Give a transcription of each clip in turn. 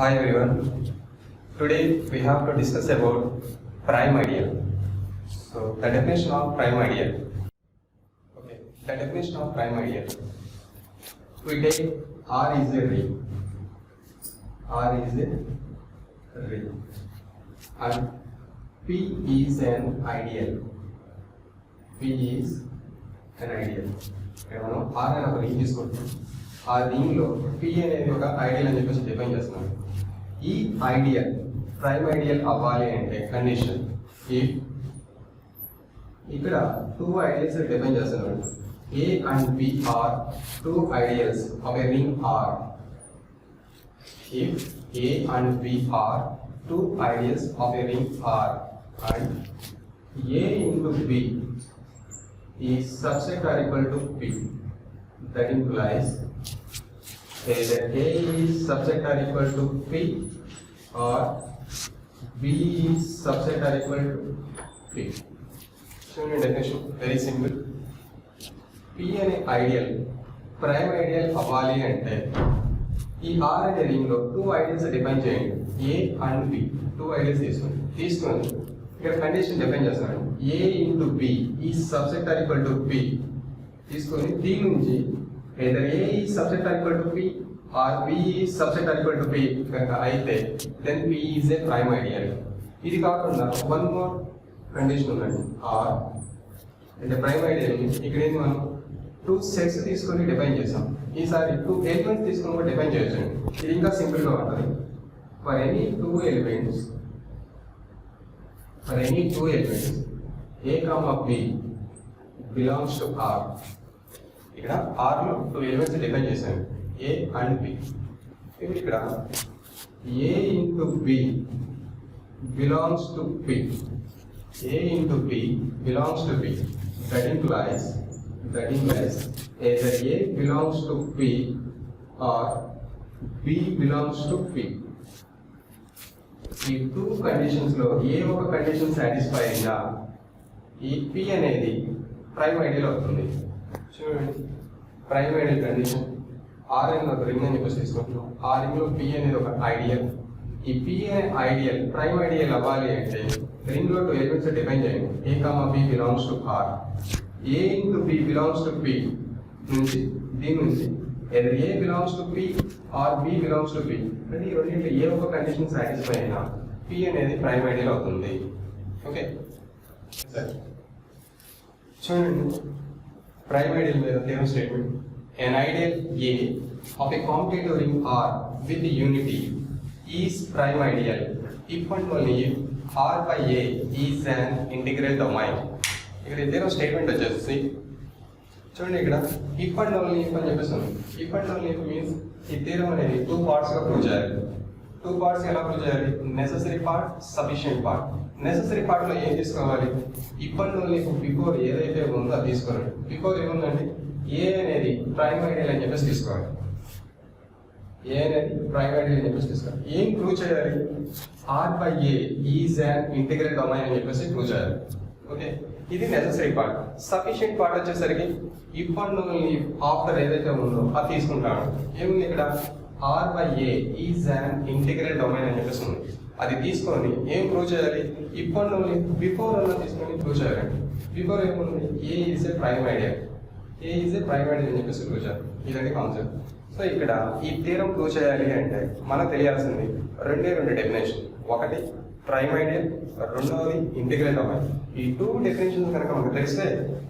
Hi everyone. Today we have to discuss about prime ideal. So the definition of prime ideal. Okay, the definition of prime ideal. We take R is a ring. R is a ring. And P is an ideal. P is an ideal. మనం R అనే ఒక ring తీసుకుంటాం. ఆ రింగ్లో P అనేది ఒక ideal అని చెప్పేసి డిఫైన్ చేస్తున్నాం. ఈ ఐడియల్ ప్రైమ్ ఐడియల్ అవ్వాలి అంటే కండిషన్ ఇఫ్ ఇక్కడ టూ ఐడియల్స్ డిఫైన్ చేస్తున్నాం. A and B are two ideals of a ring R. If A and B are two ideals of a ring R and A into B is subset or equal to P, that implies either A is subset or equal to P or B is subset or equal to P. So in definition, very simple. P అనే ideal prime ideal అవ్వాలి అంటే ఈ R అనే ring లో two ideals define చేయండి. A and B two ideals తీసుకొని ఇక్కడ condition define చేస్తాను. A ఇంటూ B ఈ subset or equal to P తీసుకొని దీని నుంచి either A is subset or equal to P or B is subset or equal to P కనుక అయితే then P is a prime ideal. ఇది కాకుండా one more condition ఉందండి. R అంటే prime ideal ఇక్కడ ఏంటి మనం టూ సెట్స్ తీసుకొని డిఫైన్ చేసాం. ఈసారి టూ ఎలిమెంట్స్ తీసుకొని కూడా డిఫైన్ చేయొచ్చు. ఇది ఇంకా సింపుల్గా ఉంటుంది. For any two elements A, B belongs to R. ఇక్కడ R లో టూ ఎలిమెంట్స్ డిఫైన్ చేశాను, A అండ్ B. ఇప్పుడు ఇక్కడ A into B belongs to P. A into B belongs to B. That implies either A belongs to P or B belongs to P. ఈ two conditions లో ఏ ఒక condition satisfy అయినా ఈ P అనేది prime ideal అవుతుంది. చూడండి, prime ideal condition R అనేది ఒక రింగ్ అని చెప్పేసి తీసుకుంటున్నాం. ఆ రింగ్ లో P అనేది ఒక ఐడియల్. ఈ P అనే ఐడియల్ ప్రైమ్ ఐడియల్ అవ్వాలి అంటే రింగ్ లో టూ ఎలిమెంట్స్ డిఫైన్ చేయండి. A, B belongs to R. A into B belongs to P నుంచి దీని నుంచి either A belongs to P or B belongs to P. అంటే ఈ రెండింటిలో ఏ ఒక కండిషన్ సాటిస్ఫై అయినా P అనేది ప్రైమ్ ఐడియల్ అవుతుంది. ఓకే సరే, చూడండి ప్రైమ్ ఐడియల్ మీద theorem statement. An ideal A of a commutative ring R with unity is prime ideal if and only if R by A is an integral domain. ఇక్కడ theorem statement వచ్చేసి చూడండి, ఇక్కడ if and only if అని చెప్పేస్తాను. If and only if means ఈ theorem అనేది two parts గా prove చేయాలి. టూ పార్ట్స్ ఎలా ప్రూవ్ చేయాలి? Necessary part, sufficient part. Necessary part లో ఏం తీసుకోవాలి? If and only if before ఏదైతే ఉందో అది తీసుకోవాలి. బిఫోర్ ఏముందండి? ఏ అనేది ప్రైమ్ ఐడియల్ అని చెప్పేసి తీసుకోవాలి. ఏ అనేది ప్రైమ్ ఐడియల్ అని చెప్పేసి తీసుకోవాలి. ఏం ప్రూవ్ చేయాలి? R by A is an integral domain అని చెప్పేసి ప్రూవ్ చేయాలి. ఓకే, ఇది నెసెసరీ పార్ట్. సఫిషియెంట్ పార్ట్ వచ్చేసరికి ఇఫ్ అండ్ ఓన్లీ ఆఫ్టర్ ఏదైతే ఉందో అది తీసుకుంటాను. ఏముంది ఇక్కడ? R by A is an integral domain అని చెప్పేసి ఉంది. అది తీసుకొని ఏం ప్రూవ్ చేయాలి? ఇఫ్ అండ్ ఓన్లీ బిఫోర్ అన్న తీసుకొని ప్రూవ్ చేయాలండి. బిఫోర్ ఏముంది? A is a prime ideal. A is a prime ideal అని చెప్పేసి ప్రూవ్ చేయాలి. ఇదండి కాన్సెప్ట్. సో ఇక్కడ ఈ థియరమ్ ప్రూవ్ చేయాలి అంటే మనకు తెలియాల్సింది రెండు డెఫినేషన్. ఒకటి ప్రైమ్ ఐడియల్, రెండవది ఇంటిగ్రల్ డొమైన్. ఈ టూ డెఫినేషన్స్ కనుక మనకు తెలిస్తే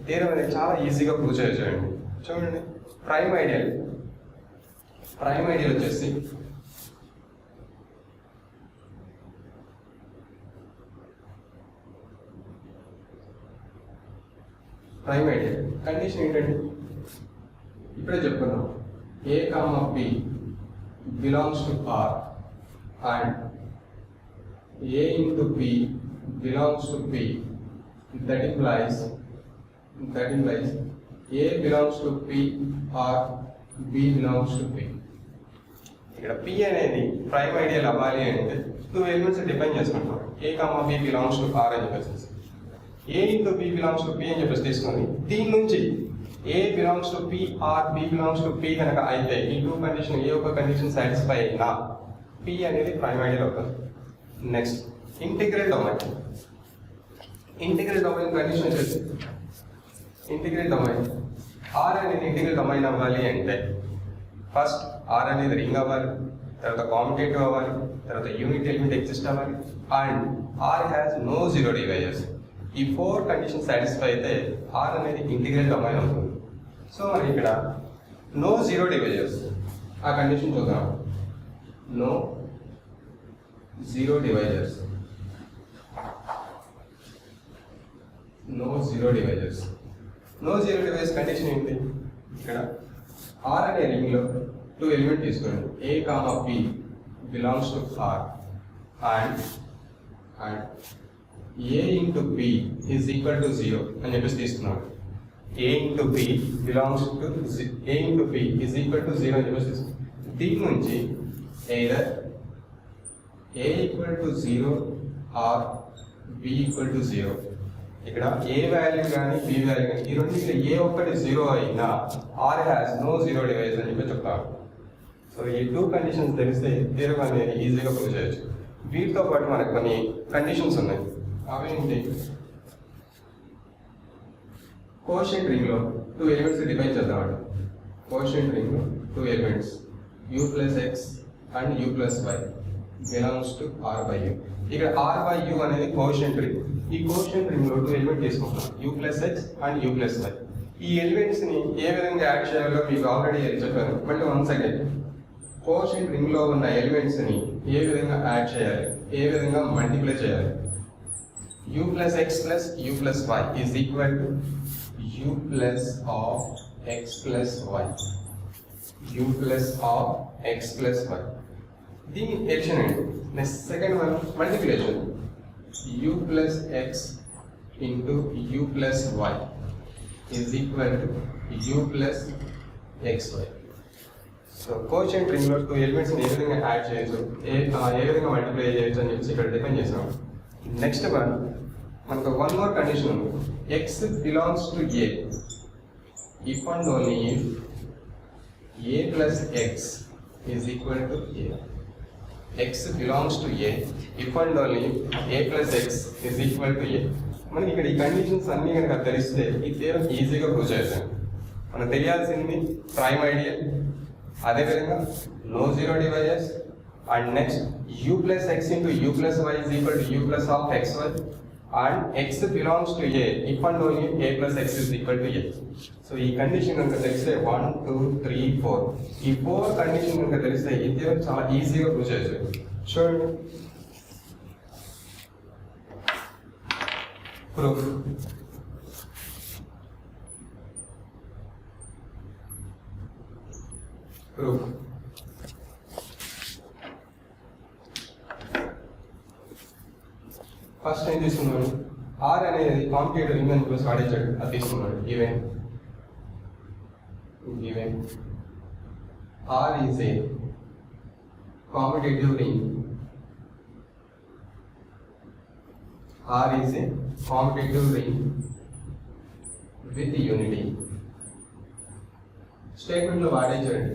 థియరమ్ అనేది చాలా ఈజీగా ప్రూవ్ చేయొచ్చండి. చూడండి, ప్రైమ్ ఐడియల్ వచ్చేసి ప్రైమ్ ఐడియల్ కండిషన్ ఏంటంటే ఇప్పుడే చెప్పుకున్నాం. A, B belongs to R and A into B belongs to P. That implies A belongs to P or B belongs to P. ఇక్కడ P అనేది ప్రైమ్ ఐడియల్ అవ్వాలి అంటే two elements define చేసుకుంటాం. A, B belongs to R అని చెప్పేసి A into B belongs to P అని చెప్పేసి తీసుకొని దీని నుంచి A belongs to P or B belongs to P కనుక అయితే ఈ టూ కండిషన్ ఏ ఒక కండిషన్ సాటిస్ఫై అయినా P అనేది ప్రైమ్ ఐడియల్ అవుతుంది. Next integral domain. Integral domain condition వచ్చేసి ఇంటిగ్రల్ డొమైన్ R అనేది ఇంటిగ్రల్ డొమైన్ అవ్వాలి అంటే ఫస్ట్ R అనేది రింగ్ అవ్వాలి, తర్వాత కామ్యుటేటివ్ అవ్వాలి, తర్వాత యూనిట్ ఎలిమెంట్ ఎగ్జిస్ట్ అవ్వాలి, and R has no zero divisors. ఈ 4 కండిషన్ సాటిస్ఫై అయితే R అనేది ఇంటిగ్రల్ డొమైన్ అవుతుంది. సో మరి ఇక్కడ నో జీరో డివైజెస్ ఆ కండిషన్ చూద్దాం. No zero divisors, no zero divisors. No zero divisor condition ఏంటి? ఇక్కడ R అనే రింగ్లో 2 ఎలిమెంట్ తీసుకోండి. A, P belongs to R and A into P is equal to 0 అని చెప్పేసి తీసుకున్నాడు. A into P belongs to A into P is equal to 0 అని చెప్పేసి తీసుకున్నాడు. దీని నుంచి either A equal to 0 or B equal to 0. ఇక్కడ A value కానీ బి వాల్యూ కానీ ఈ రెండింటిలో ఏ ఒక్కటి 0 అయినా R has no zero divisor అని చెప్పి చెప్తారు. సో ఈ 2 కండిషన్స్ తెలిస్తే థియరం అనేది ఈజీగా ప్రూవ్ చేయొచ్చు. వీటితో పాటు మనకు కొన్ని కండిషన్స్ ఉన్నాయి. అవేంటి? కోషెంట్ రింగ్లో 2 ఎలిమెంట్స్ డిఫైన్ చేద్దామండి. కోషెంట్ రింగ్లో 2 elements u plus x and u plus y belongs to R by u. ఇక్కడ R by u అనేది కోషెంట్ రింగ్. ఈ కోషెంట్ రింగ్ లో 2 ఎలిమెంట్ తీసుకుంటాం, u plus x and u plus y. ఈ elements ని ఏ విధంగా యాడ్ చేయాలో మీకు ఆల్రెడీ చెప్పాను. But once again quotient ring లో ఉన్న ఎలిమెంట్స్ ని ఏ విధంగా యాడ్ చేయాలి, ఏ విధంగా మల్టిప్లై చేయాలి? u plus x plus u plus y is equal to u plus of x plus y. u plus of x plus y. దీని edition ఏంటి? Next second one multiplication. u plus x into u plus y is equal to u plus xy. So quotient ring లో 2 elements ఏ విధంగా add చేయొచ్చు, ఏ విధంగా multiply చేయొచ్చు అని చెప్పేసి ఇక్కడ డిఫైన్ చేసాం. నెక్స్ట్ వన్ మనకు వన్ మోర్ కండిషన్ ఉంది. x belongs to a if and only if a plus x is equal to a. x belongs to a if and only a plus x is equal to a. మనకి ఇక్కడ ఈ conditions అన్ని కనుక తెలిస్తే ఈ theorem ఈజీగా prove చేయొచ్చు. మనకు తెలియాల్సింది ప్రైమ్ ఐడియల్, అదేవిధంగా no zero divisors, and next u plus x into u plus y is equal to u plus of xy, and x belongs to a if and only a plus x is equal to a. So ఈ condition కనుక తెలిస్తే 1, 2, 3, 4 ఈ 4 condition కనుక తెలిస్తే ఈ theorem చాలా ఈజీగా prove చేయొచ్చు. చూడండి ప్రూఫ్. ప్రూఫ్ ఫస్ట్ ఏం తీసుకున్నాడు? R అనేది కాంపిటేటివ్ రింగ్ అని చెప్పేసి వాడేసాడు, అది తీసుకున్నాడు. Even R is a commutative ring. R is a commutative ring with unity. Statement లో వాడేసాడు.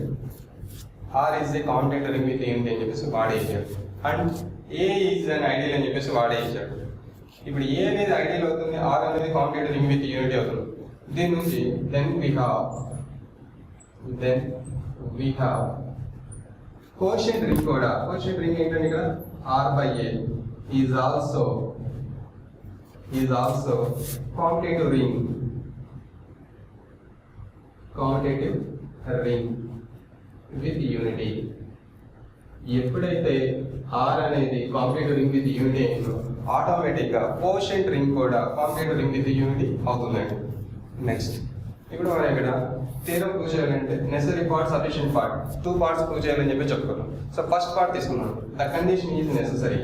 R is a commutative ring with unity అని చెప్పేసి వాడేసాడు. And A is an ideal అని చెప్పేసి వాడేసాడు. ఇప్పుడు A అనేది ఐడియల్ అవుతుంది, R అనేది కాంపిటేటివ్ రింగ్ విత్ యూనిటీ అవుతుంది. దీని నుంచి then we have quotient ring కూడా. quotient ring ఏంటంటే ఇక్కడ R by A is also commutative ring with unity. ఎప్పుడైతే R అనేది కాంపిటేటివ్ రింగ్ విత్ యూనిటీ అయిందో ఆటోమేటిక్ గా కోషెంట్ రింగ్ కూడా కాంపిటేటివ్ రింగ్ విత్ యూనిటీ అవుతుందండి. నెక్స్ట్ ఇప్పుడు మనం ఇక్కడ థియరం ప్రూవ్ చేయాలంటే necessary part, sufficient part, 2 parts prove చేయాలని చెప్పి చెప్పుకున్నాం. సో ఫస్ట్ పార్ట్ తీసుకున్నాం, the condition is necessary.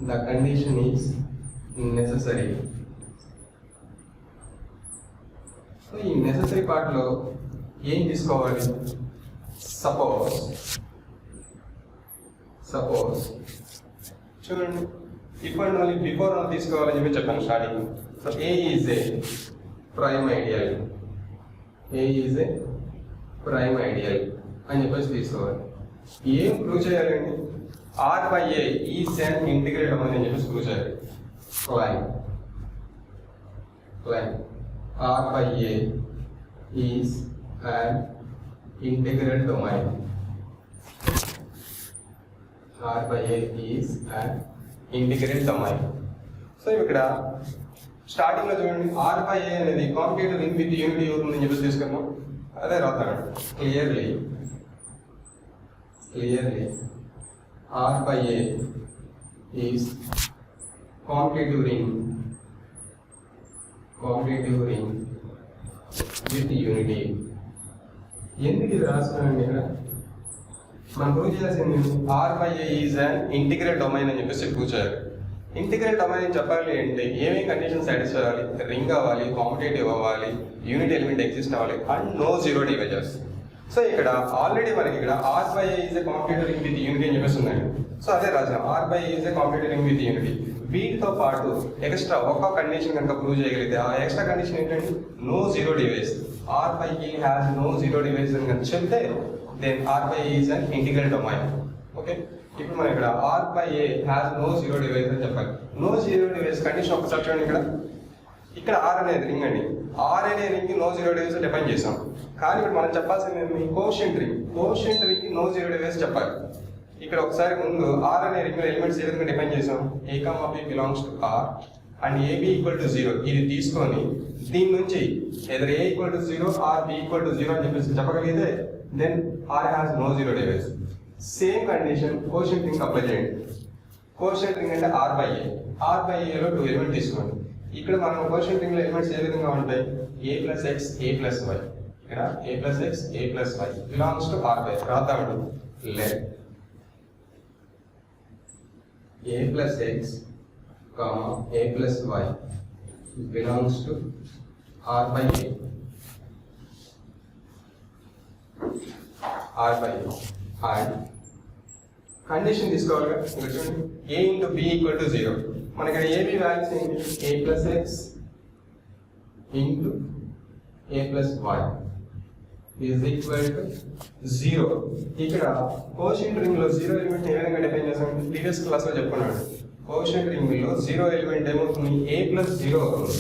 The condition is necessary. So ఈ నెసరీ పార్ట్ లో ఏం తీసుకోవాలి? సపోజ్ చూడండి, ఇప్పుడు మళ్ళీ బిఫోర్ తీసుకోవాలని చెప్పి చెప్పాను starting. So A is a prime ideal. A is a prime ideal అని చెప్పేసి తీసుకోవాలి. ఏం ప్రూవ్ చేయాలండి? R by A is an integral domain అని చెప్పేసి ప్రూవ్ చేయాలి. Claim R by A is an integral domain. R by A is an integral domain. So ఇక్కడ starting లో చూడండి, ఆర్ బై ఏ అనేది కాంపిటేటివ్ రింగ్ విత్ యూనిటీ అవుతుందని చెప్పేసి తీసుకున్నాం. అదే రాస్తాడు clearly R by A is commutative ring with unity. ఎందుకు ఇది రాస్తున్నానండి? ఇక్కడ మనం ప్రూవ్ చేయాల్సింది R by A is an integral domain అని చెప్పేసి ప్రూవ్ చేయాలి. ఇంటిగ్రల్ డొమైన్ అని చెప్పాలి అంటే ఏమేమి కండిషన్ సాటిస్ఫై అవ్వాలి? రింగ్ అవ్వాలి, కాంపిటేటివ్ అవ్వాలి, యూనిట్ ఎలిమెంట్ ఎగ్జిస్ట్ అవ్వాలి and no zero divisors. So ఇక్కడ ఆల్రెడీ మనకి ఇక్కడ R by A is a commutative ring with unity అని చెప్పేసి ఉన్నాయి. సో అదే రాసాం, R by A is a commutative ring with unity. వీటితో పాటు ఎక్స్ట్రా ఒక కండిషన్ కనుక ప్రూవ్ చేయగలిగితే ఆ ఎక్స్ట్రా కండిషన్ ఏంటంటే no zero divisor. R by A has no zero divisor అని కనుక చెప్తే then R by A is an integral domain. Okay, ఇప్పుడు మనం ఇక్కడ R by A has no zero divisor అని చెప్పాలి. నో జీరో డివైస్ కండిషన్ ఒకసారి చూడండి. ఇక్కడ ఆర్ అనేది రింగ్ అండి. ఆర్ అనే ring no zero divisor define చేసాం. కానీ ఇప్పుడు మనం చెప్పాల్సింది కోషెంట్ రింగ్ కి నో జీరో డివైస్ చెప్పాలి. ఇక్కడ ఒకసారి ముందు ఆర్ అనే రింగ్ ఎలిమెంట్స్ ఏ విధంగా డిఫైన్ చేసాం? A comma B belongs to R and AB equal to 0. ఇది తీసుకొని దీని నుంచి either A equal to 0 or B equal to 0 అని చెప్పేసి చెప్పగలిగితే then R has no zero divisors. Same condition quotient ring apply చేయండి. కోషెంట్ రింగ్ అంటే R by ఏలో 2 ఎలిమెంట్ తీసుకోండి. ఇక్కడ మనం కోషెంట్ రింగ్ లో ఎలిమెంట్స్ ఏ విధంగా ఉంటాయి? A plus X, A plus Y. ఇక్కడ A plus X, A plus Y belongs to R by. రాద్దామండి. Let A plus X comma A plus Y belongs to R by A. And condition తీసుకోవాలి. ఇక్కడ చూడండి, A into B equal to 0. మన ఇక్కడ AB values ఏంటి? A plus X into A plus Y is equal to 0. ఇక్కడ quotient ring లో 0 element ఏ విధంగా define చేస్తాం? ప్రీవియస్ క్లాస్ లో చెప్పుకున్నాడు. కోషెంట్ రింగ్ లో 0 ఎలిమెంట్ ఏమవుతుంది? ఏ ప్లస్ 0 అవుతుంది.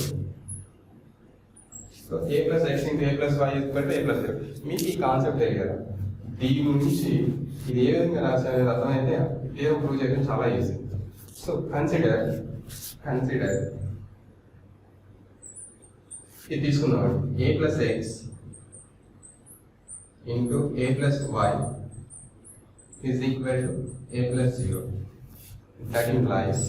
So A plus X into A plus Y equal to A plus 0. మీకు ఈ కాన్సెప్ట్ తెలియదు. దీని నుంచి ఇది ఏ విధంగా రాసారనేది అర్థమైతే ఏదో ప్రూవ్ చేయడం చాలా ఈజీ. సో కన్సిడర్ ఇది తీసుకుందాం. A plus X into A plus Y is equal to A plus 0. That implies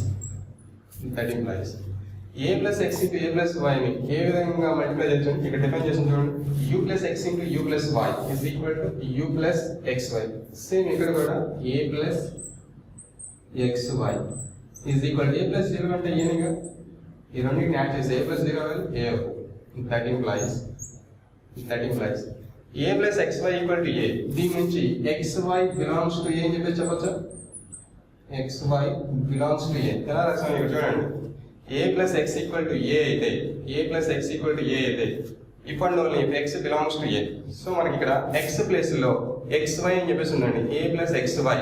A plus X into A plus వైని ఏ విధంగా మల్టిప్లై చేస్తాం? ఇక్కడ డిఫైన్ చేసిన చూడండి, U plus X into U plus Y is equal to U plus X Y. Same ఇక్కడ కూడా A plus X Y is equal to A plus 0 అంటే ఏనిగా ఈ రెండింటిని యాడ్ చేస్తే A plus 0 A. That implies A plus X Y equal to A. దీని నుంచి X Y belongs to A అని చెప్పేసి చెప్పచ్చా? X Y belongs to A ఎలా రాసాం? ఇక్కడ చూడండి, A plus X equal to A అయితే if and only if X belongs to A. So మనకి ఇక్కడ ఎక్స్ ప్లేస్ లో ఎక్స్ వై అని చెప్పేసి ఉందండి. A plus X Y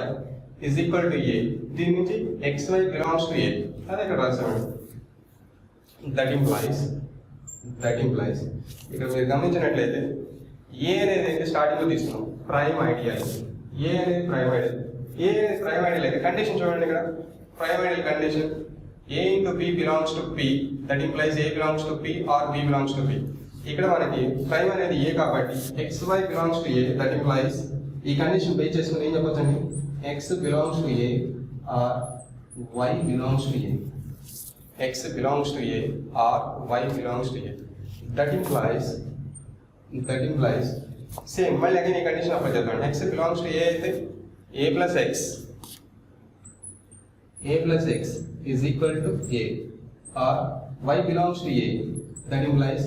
is equal to A. దీని నుంచి ఎక్స్ వై బిలాంగ్స్ టు ఏ అదే ఇక్కడ రాసామండి. దట్ ఇంప్లైస్ ఇక్కడ మీరు గమనించినట్లయితే ఏ అనేది అయితే స్టార్టింగ్ లో తీసుకున్నాం ప్రైమ్ ఐడియల్. ఏ అనేది ప్రైమ్ ఐడియల్ అయితే కండిషన్ చూడండి. ఇక్కడ prime ideal condition A into B belongs to P, that implies A belongs to P or B belongs to P. ఇక్కడ మనకి ప్రైమ్ అనేది A కాబట్టి XY belongs to A, that implies ఈ condition base చేసుకుని ఏం చెప్పొచ్చండి? X belongs to A or Y belongs to A. X belongs to A or Y belongs to A. That implies same మళ్ళీ again ఈ condition apply చేద్దాం. X belongs to A అయితే A plus X is equal to A or Y belongs to A, that implies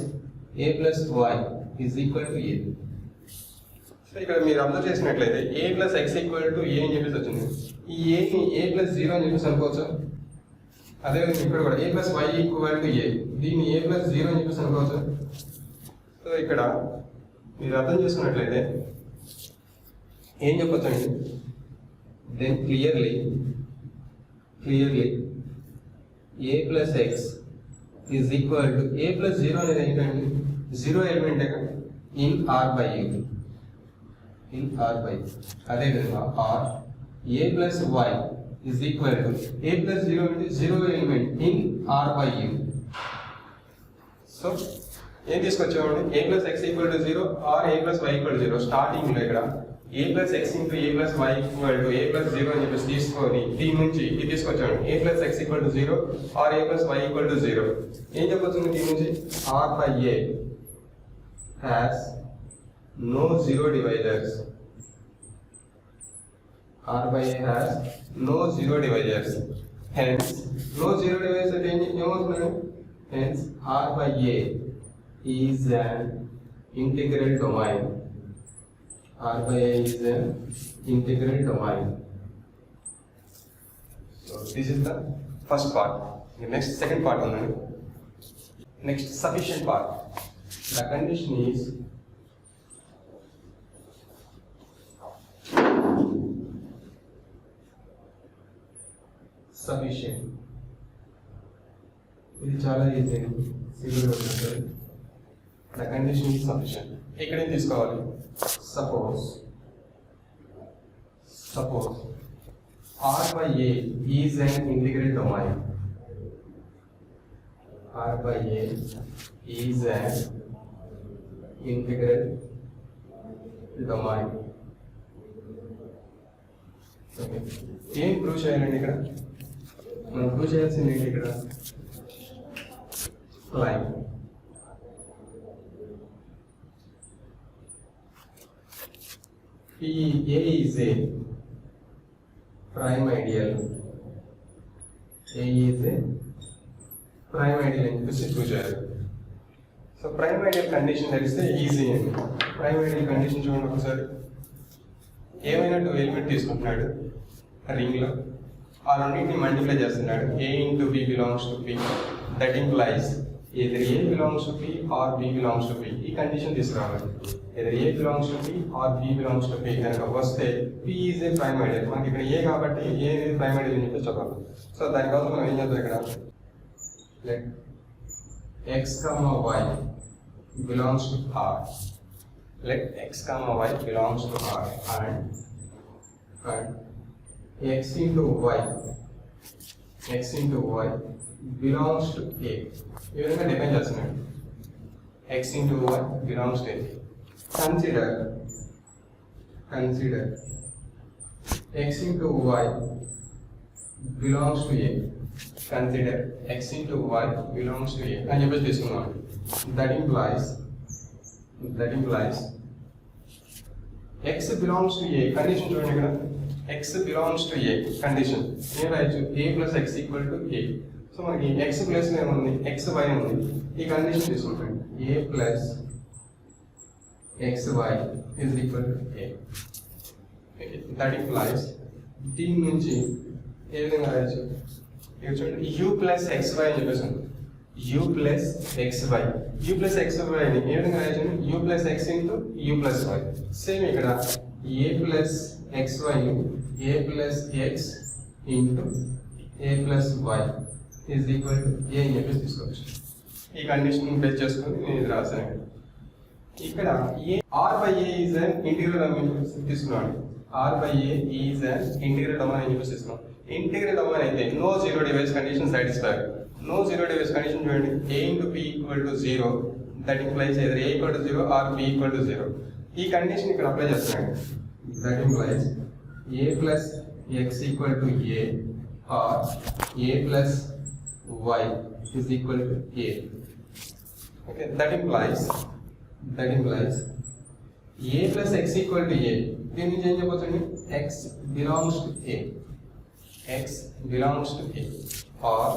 A plus Y is equal to A. So ఇక్కడ మీరు observe చేసినట్లయితే A plus X equal to A అని చెప్పేసి వచ్చింది. ఈ A ని A plus 0 అని చెప్పేసి అనుకోవచ్చు. అదేవిధంగా ఇక్కడ కూడా A plus Y equal to A, దీన్ని A plus 0 అని చెప్పేసి అనుకోవచ్చు. సో ఇక్కడ మీరు అర్థం చేసుకున్నట్లయితే ఏం చెప్పొచ్చండి, then clearly A plus X is equal to A plus zero అనేది ఏంటండి, జీరో ఎలిమెంటే కదా, ఇన్ ఆర్ బై యూ, అదేవిధంగా or A plus Y is equal to A plus zero అంటే zero element in R by U. So ఏం తీసుకొచ్చామండి, A plus X equal to zero or A plus Y equal to zero. స్టార్టింగ్లో ఇక్కడ A plus X into A plus Y equal to A plus zero అని చెప్పేసి తీసుకొని దీని నుంచి ఇది తీసుకొచ్చాము, A plus X equal to zero or A plus Y equal to zero. ఏం చెప్పొచ్చు దీని నుంచి, R by A has no zero divisors, R by A has no zero divisors. Hence, no zero divisors ఏమవుతుందండి, hence R by A is an integral domain. R by A is an integral domain. So this is the first part. The next second part only. Next sufficient part. The condition is sufficient. ఇది చాలా easy, simple ఉంటుంది. The condition is sufficient. ఇక్కడ ఏం తీసుకోవాలి, suppose R by A is an integral domain. R by A is an integral domain. Okay, ఏం prove చేయాలండి ఇక్కడ, మనం ప్రూవ్ చేయాల్సింది ఏంటి ఇక్కడ, line A is a prime ideal. A is a prime ideal అని చెప్పేసి ప్రూవ్ చేయాలి. సో ప్రైమ్ ఐడియల్ కండిషన్ తెలిస్తే ఈజీ అండి. ప్రైమ్ ఐడియల్ కండిషన్ చూడండి ఒకసారి. ఏమైనా టూ ఎలిమెంట్ తీసుకుంటున్నాడు రింగ్లో, ఆ రెండింటిని మల్టిప్లై చేస్తున్నాడు. A into B belongs to P. That implies either A belongs to P or B belongs to P. ఈ కండిషన్ తీసుకురావాలి. either A belongs to P or B belongs to P కనుక వస్తే P is a prime ideal. మనకి ఇక్కడ A కాబట్టి A అనేది prime ideal అని చెప్పి చెప్పాలి. సో దానికోసం మనం ఏం చేద్దాం, ఇక్కడ let x, y belongs to R. Let x, y belongs to R and x into y belongs to A. ఈ విధంగా డిఫైన్ చేస్తున్నాడు. x into y belongs to A. Consider x into y belongs to A. Consider x into y belongs to A అని చెప్పేసి తీసుకున్నాం. That implies x belongs to A condition చూడండి ఇక్కడ. x belongs to A condition ఏం రాయొచ్చు, A plus x equal to A. So మనకి x plus ఏముంది, x y ఉంది. ఈ కండిషన్ తీసుకుంటాం, A plus xy is equal to A. Okay, that implies దీని నుంచి ఏ విధంగా రాయొచ్చు, ఇక్కడ చూడండి u plus xy అని చెప్పేసి ఉంది. u plus xy ని ఏ విధంగా రాయొచ్చు, u plus x into u plus y. Same ఇక్కడ a plus xy ని a plus x into a plus y is equal to a అని చెప్పేసి తీసుకోవచ్చు. ఈ కండిషన్ బేస్ చేసుకొని నేను ఇది రాశాను. ఇక్కడ r by a is an integral domain తీసుకున్నాను. r by a is an integral domain అని చెప్పేసి తీసుకున్నాం. ఇంటిగ్రల్ డొమైన్ అయితే no zero divisor condition satisfied. No zero divisor condition చూడండి, a into p equal to 0. That implies either a equal to 0 or b equal to 0. ఈ condition ఇక్కడ apply చేస్తున్నాను. That implies a plus x equal to a or a plus y is equal to a. Okay, that implies a plus x equal to a. దీని నుంచి ఏం చెప్పొచ్చండి, x belongs to a. x belongs to a or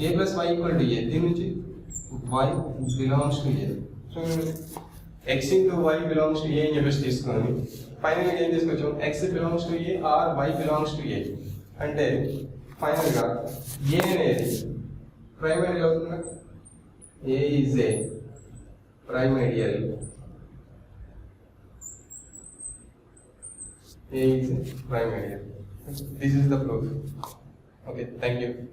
a plus y equal to a. దీని నుంచి y belongs to a. So x into y belongs to a అని చెప్పేసి తీసుకొని ఫైనల్గా ఏం తీసుకొచ్చాం, x belongs to a or y belongs to a. అంటే ఫైనల్గా a అనేది ప్రైమ్ ఐడియల్ అవుతుందా, a is a prime ideal A is a prime ideal. This is the proof. Okay, thank you.